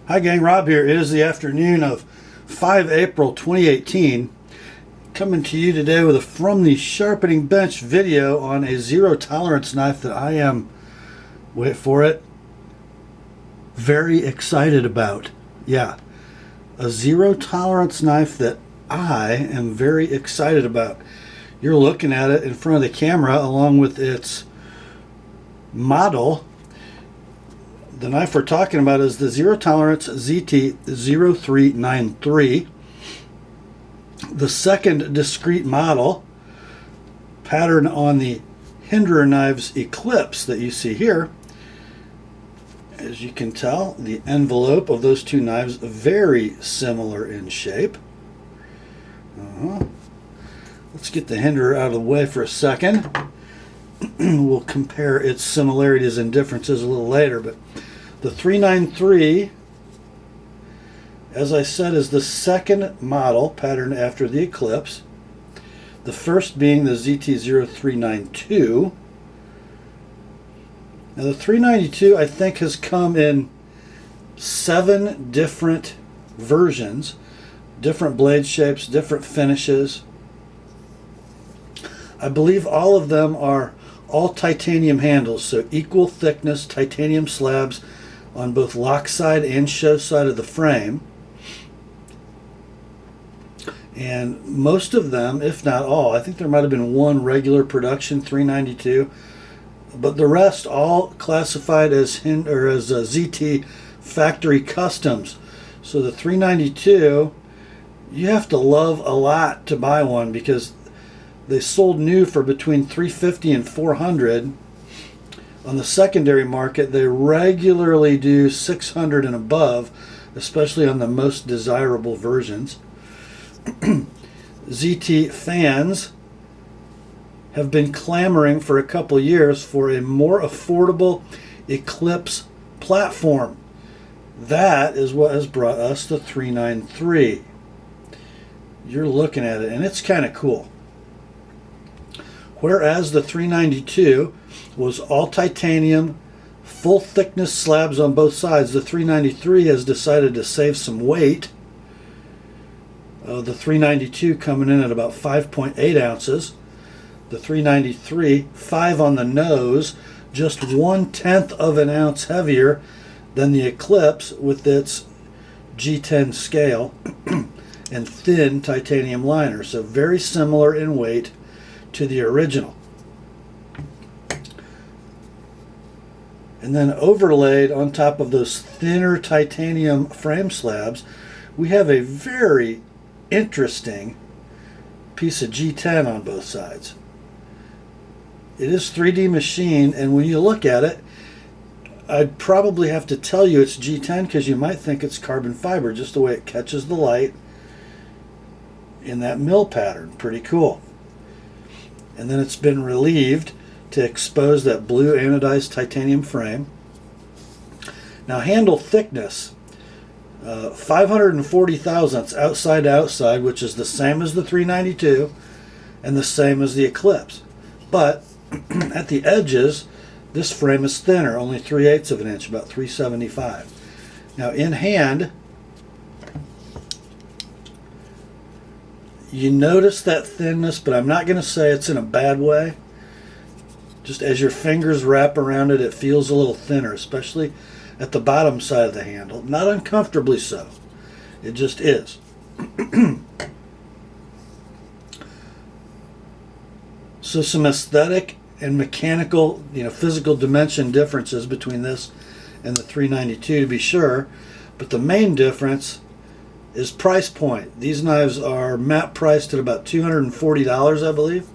Hi gang, Rob here. It is the afternoon of 5 April 2018. Coming to you today with a From the Sharpening Bench video on a zero tolerance knife that I am, wait for it, very excited about. Yeah, a zero tolerance knife that I am very excited about. You're looking at it in front of the camera along with its model. The knife we're talking about is the zero tolerance ZT0393, the second discrete model, pattern on the Hinderer knives Eklipse that you see here. As you can tell, the envelope of those two knives very similar in shape. Let's get the Hinderer out of the way for a second. We'll compare its similarities and differences a little later, but the 393, as I said, is the second model patterned after the Eklipse. The first being the ZT0392. Now the 392, I think, has come in 7 different versions, different blade shapes, different finishes. I believe all of them are all titanium handles, so equal thickness titanium slabs on both lock side and show side of the frame. And most of them, if not all, I think there might have been one regular production 392, but the rest all classified as ZT factory customs. So the 392, you have to love a lot to buy one, because they sold new for between $350 and $400. On the secondary market, they regularly do $600 and above, especially on the most desirable versions. ZT fans have been clamoring for a couple years for a more affordable Eklipse platform. That is what has brought us the 393. You're looking at it, and it's kind of cool. Whereas the 392 was all titanium, full thickness slabs on both sides, the 393 has decided to save some weight. The 392 coming in at about 5.8 ounces. The 393, 5 on the nose, just 1/10 of an ounce heavier than the Eklipse with its G10 scale and thin titanium liner. So very similar in weight to the original. And then overlaid on top of those thinner titanium frame slabs, we have a very interesting piece of G10 on both sides. It is 3D machined, and when you look at it, I'd probably have to tell you it's G10 because you might think it's carbon fiber, just the way it catches the light in that mill pattern. Pretty cool. And then it's been relieved to expose that blue anodized titanium frame. Now, handle thickness, 540 thousandths outside to outside, which is the same as the 392 and the same as the Eklipse. But at the edges, this frame is thinner, only 3/8 of an inch, about 375. Now, in hand, you notice that thinness, but I'm not going to say it's in a bad way. Just as your fingers wrap around it, it feels a little thinner, especially at the bottom side of the handle. Not uncomfortably so. It just is. So some aesthetic and mechanical, physical dimension differences between this and the 392 to be sure, but the main difference is price point. These knives are map priced at about $240, I believe,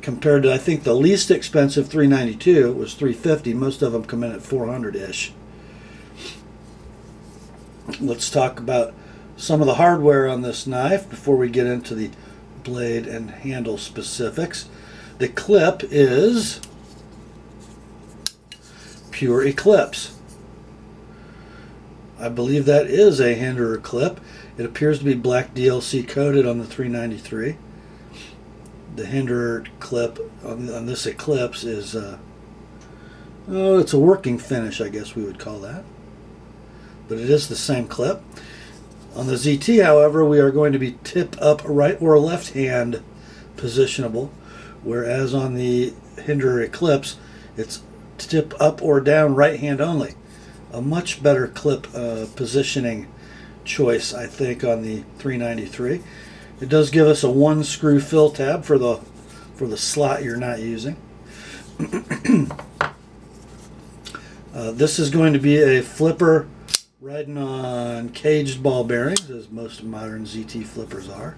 compared to, I think, the least expensive 392 was $350. Most of them come in at $400-ish. Let's talk about some of the hardware on this knife before we get into the blade and handle specifics. The clip is pure Eklipse. I believe that is a Hinderer clip. It appears to be black DLC coated on the 393. The Hinderer clip on this Eklipse is it's a working finish, I guess we would call that. but it is the same clip. On the ZT, however, we are going to be tip up right or left hand positionable, whereas on the Hinder Eklipse, it's tip up or down right hand only. A much better clip positioning choice, I think, on the 393. It does give us a 1 screw fill tab for the slot you're not using. This is going to be a flipper riding on caged ball bearings, as most modern ZT flippers are.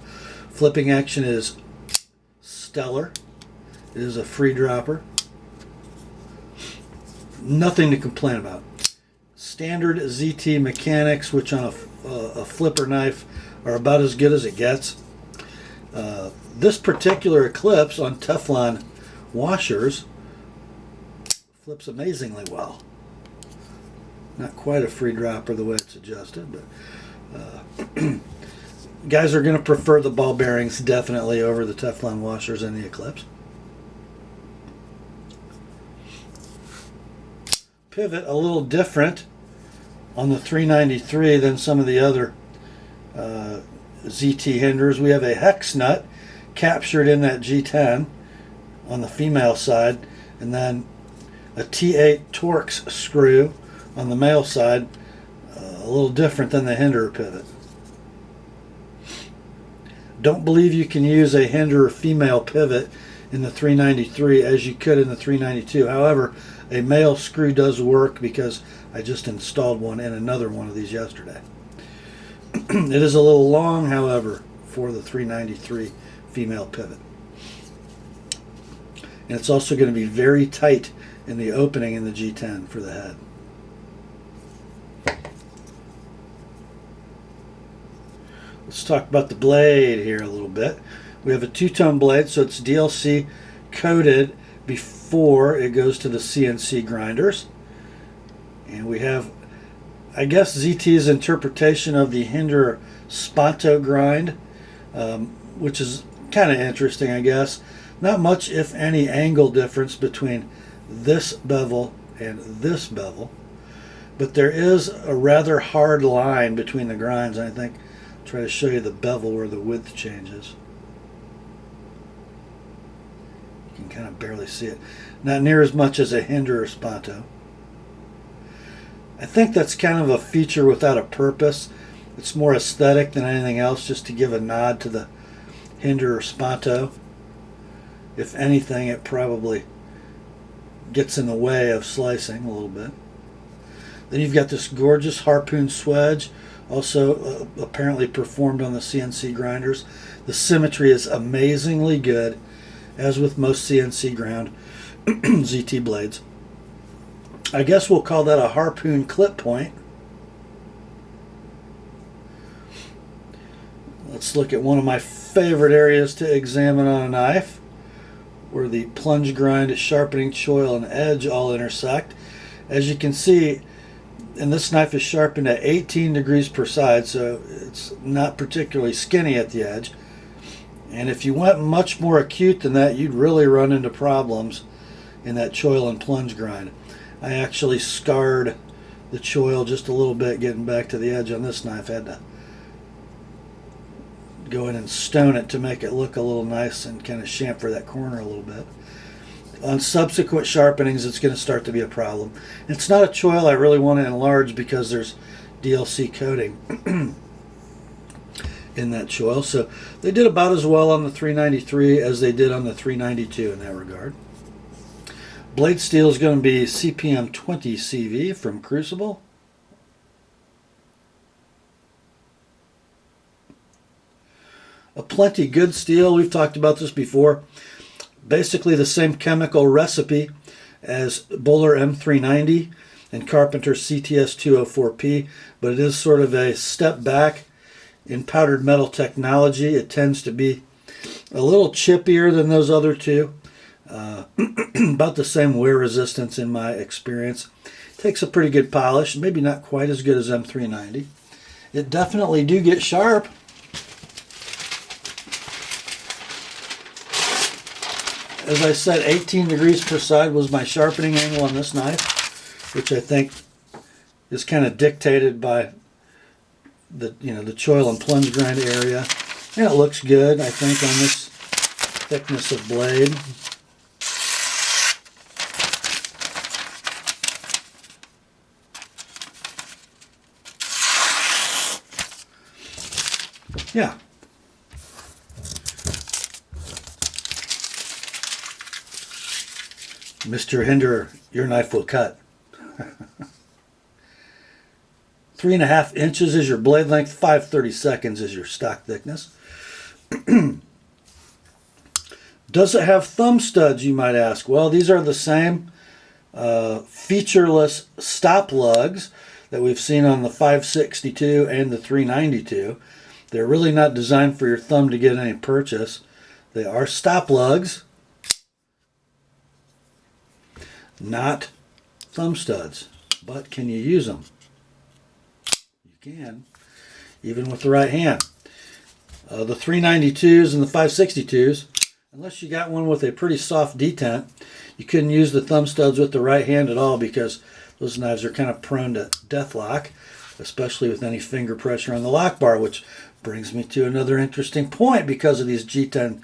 Flipping action is stellar. It is a free dropper. Nothing to complain about. Standard ZT mechanics, which on a flipper knife are about as good as it gets. This particular Eklipse on Teflon washers flips amazingly well. Not quite a free dropper the way it's adjusted, but guys are going to prefer the ball bearings definitely over the Teflon washers in the Eklipse. Pivot a little different on the 393 than some of the other ZT hinders. We have a hex nut captured in that G10 on the female side, and then a T8 Torx screw on the male side, a little different than the Hinder pivot. Don't believe you can use a Hinder female pivot in the 393 as you could in the 392. However, a male screw does work because I just installed one in another one of these yesterday. It is a little long, however, for the 393 female pivot. And it's also going to be very tight in the opening in the G10 for the head. Let's talk about the blade here a little bit. We have a two-tone blade, so it's DLC coated before it goes to the CNC grinders. And we have, I guess, ZT's interpretation of the Hinder Sponto grind, which is kind of interesting, I guess. Not much, if any, angle difference between this bevel and this bevel, but there is a rather hard line between the grinds, and I think I'll try to show you the bevel where the width changes. You can kind of barely see it. Not near as much as a Hinder or Sponto. I think that's kind of a feature without a purpose. It's more aesthetic than anything else, just to give a nod to the Hinder or Sponto. If anything, it probably gets in the way of slicing a little bit. Then you've got this gorgeous harpoon swedge, also apparently performed on the CNC grinders. The symmetry is amazingly good, as with most CNC ground ZT blades. I guess we'll call that a harpoon clip point. Let's look at one of my favorite areas to examine on a knife, where the plunge grind, sharpening choil, and edge all intersect. As you can see, and this knife is sharpened at 18 degrees per side, so it's not particularly skinny at the edge. And if you went much more acute than that, you'd really run into problems in that choil and plunge grind. I actually scarred the choil just a little bit getting back to the edge on this knife. I had to go in and stone it to make it look a little nice and kind of chamfer that corner a little bit. On subsequent sharpenings, it's going to start to be a problem. It's not a choil I really want to enlarge because there's DLC coating in that choil. So they did about as well on the 393 as they did on the 392 in that regard. Blade steel is going to be CPM 20 CV from Crucible. A plenty good steel. We've talked about this before. Basically the same chemical recipe as Böhler M390 and Carpenter CTS 204P, but it is sort of a step back in powdered metal technology. It tends to be a little chippier than those other two. About the same wear resistance in my experience. Takes a pretty good polish, maybe not quite as good as M390. It definitely do get sharp. As I said, 18 degrees per side was my sharpening angle on this knife, which I think is kind of dictated by the the choil and plunge grind area, and it looks good, I think, on this thickness of blade. Yeah. Mr. Hinder, your knife will cut. 3.5 inches is your blade length. 5/32 is your stock thickness. Does it have thumb studs, you might ask? Well, these are the same featureless stop lugs that we've seen on the 562 and the 392. They're really not designed for your thumb to get any purchase. They are stop lugs, not thumb studs. But can you use them? You can, even with the right hand. The 392s and the 562s, unless you got one with a pretty soft detent, you couldn't use the thumb studs with the right hand at all, because those knives are kind of prone to death lock, especially with any finger pressure on the lock bar, which brings me to another interesting point. Because of these G10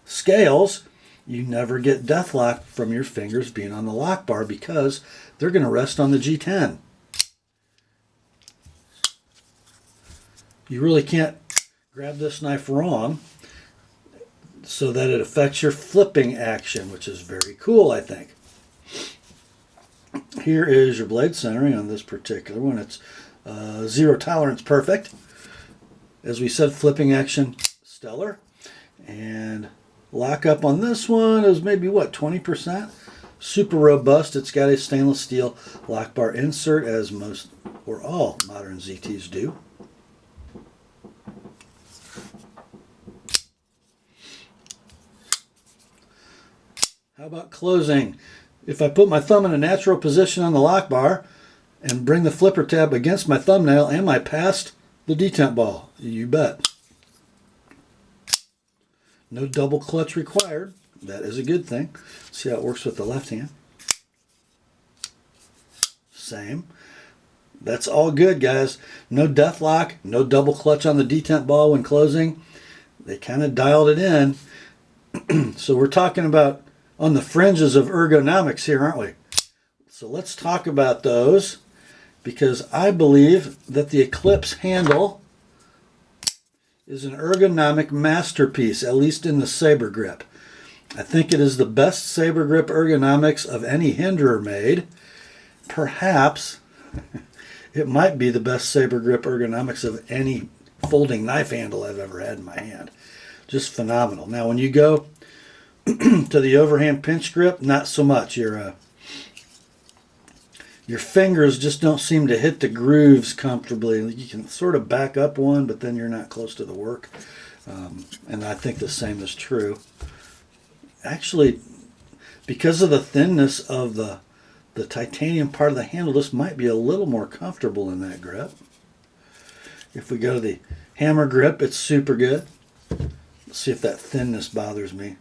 scales, you never get death lock from your fingers being on the lock bar, because they're going to rest on the G10. You really can't grab this knife wrong so that it affects your flipping action, which is very cool, I think. Here is your blade centering on this particular one. It's zero tolerance perfect. As we said, flipping action stellar. And lock up on this one is maybe, what, 20%? Super robust. It's got a stainless steel lock bar insert, as most or all modern ZTs do. How about closing? If I put my thumb in a natural position on the lock bar and bring the flipper tab against my thumbnail, am I past the detent ball? You bet. No double clutch required. That is a good thing. See how it works with the left hand. Same. That's all good, guys. No death lock, no double clutch on the detent ball when closing. They kind of dialed it in. So we're talking about on the fringes of ergonomics here, aren't we? So let's talk about those, because I believe that the Eklipse handle is an ergonomic masterpiece, at least in the saber grip. I think it is the best saber grip ergonomics of any hinderer made. Perhaps it might be the best saber grip ergonomics of any folding knife handle I've ever had in my hand. Just phenomenal. Now, when you go to the overhand pinch grip, not so much. Your fingers just don't seem to hit the grooves comfortably. You can sort of back up one, but then you're not close to the work. And I think the same is true. Actually, because of the thinness of the titanium part of the handle, this might be a little more comfortable in that grip. If we go to the hammer grip, it's super good. Let's see if that thinness bothers me.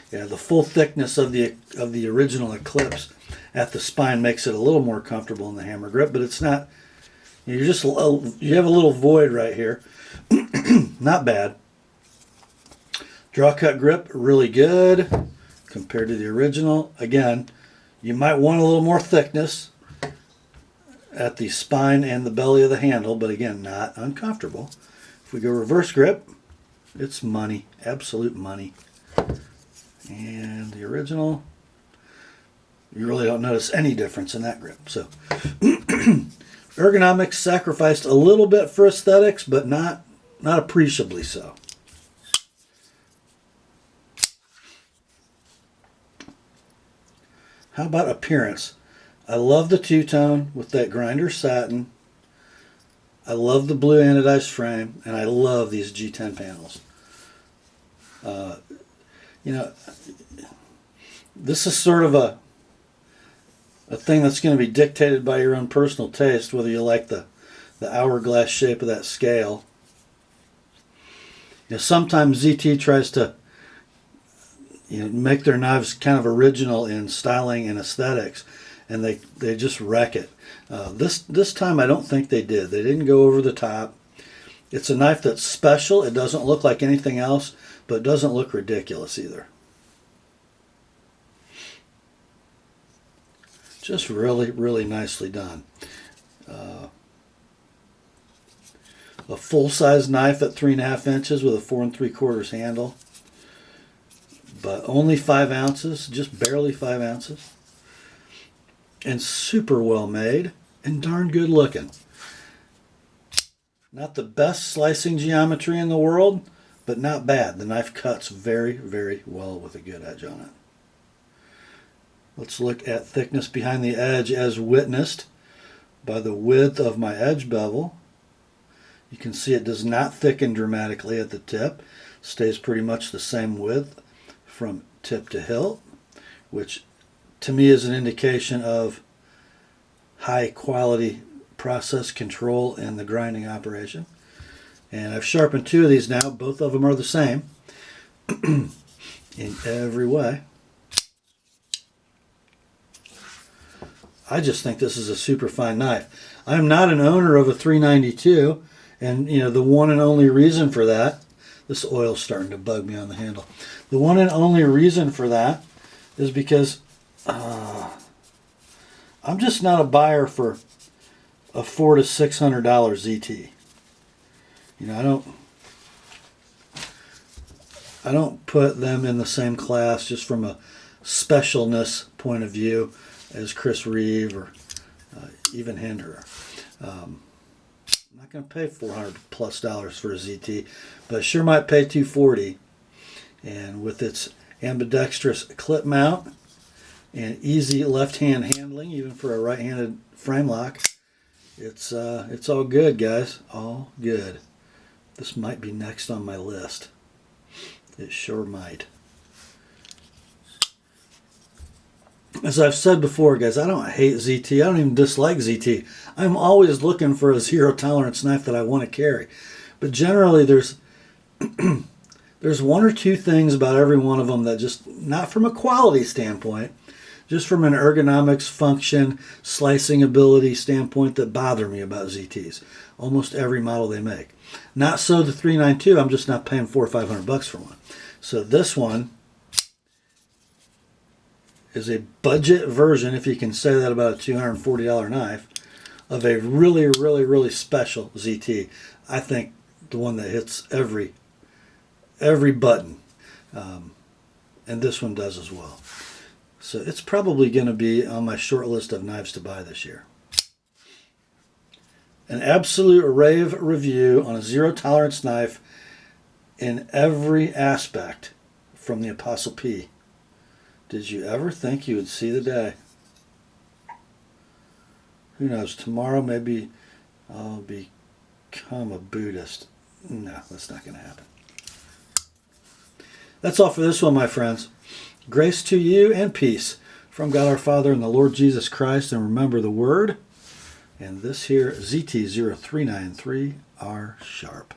Yeah, the full thickness of the original Eklipse at the spine makes it a little more comfortable in the hammer grip, but it's not. You have a little void right here. Not bad. Draw cut grip, really good compared to the original. Again, you might want a little more thickness at the spine and the belly of the handle, but again, not uncomfortable. If we go reverse grip, it's money, absolute money. And the original, you really don't notice any difference in that grip. So ergonomics sacrificed a little bit for aesthetics, but not appreciably so. How about appearance? I love the two-tone with that grinder satin. I love the blue anodized frame, and I love these G10 panels. This is sort of a thing that's going to be dictated by your own personal taste, whether you like the hourglass shape of that scale. Sometimes ZT tries to make their knives kind of original in styling and aesthetics, and they just wreck it. This time I don't think they did. They didn't go over the top. It's a knife that's special. It doesn't look like anything else, but it doesn't look ridiculous either. Just really, really nicely done. A full-size knife at 3.5 inches with a 4 3/4 handle, but only 5 ounces, just barely 5 ounces, and super well made and darn good looking. Not the best slicing geometry in the world, but not bad. The knife cuts very, very well with a good edge on it. Let's look at thickness behind the edge as witnessed by the width of my edge bevel. You can see it does not thicken dramatically at the tip. Stays pretty much the same width from tip to hilt, which to me is an indication of high quality process control in the grinding operation. And I've sharpened 2 of these now. Both of them are the same in every way. I just think this is a super fine knife. I'm not an owner of a 392, and the one and only reason for that, this oil's starting to bug me on the handle. The one and only reason for that is because I'm just not a buyer for a $400 to $600 ZT. I don't put them in the same class just from a specialness point of view as Chris Reeve or even Hinderer. I'm not going to pay $400+ for a ZT, but I sure might pay $240. And with its ambidextrous clip mount and easy left-hand handling, even for a right-handed frame lock, it's all good, guys. All good. This might be next on my list. It sure might. As I've said before, guys, I don't hate ZT. I don't even dislike ZT. I'm always looking for a zero tolerance knife that I want to carry. But generally, there's 1 or 2 things about every one of them that just, not from a quality standpoint, just from an ergonomics, function, slicing ability standpoint, that bother me about ZTs. Almost every model they make. Not so the 392. I'm just not paying $400 or $500 for one. So this one is a budget version, if you can say that about a $240 knife, of a really, really, really special ZT. I think the one that hits every button, and this one does as well. So it's probably going to be on my short list of knives to buy this year. An absolute rave review on a zero tolerance knife in every aspect from the TheApostleP. Did you ever think you would see the day? Who knows, tomorrow maybe I'll become a Buddhist. No, that's not going to happen. That's all for this one, my friends. Grace to you and peace from God our Father and the Lord Jesus Christ. And remember the word, and this here ZT0393 R sharp.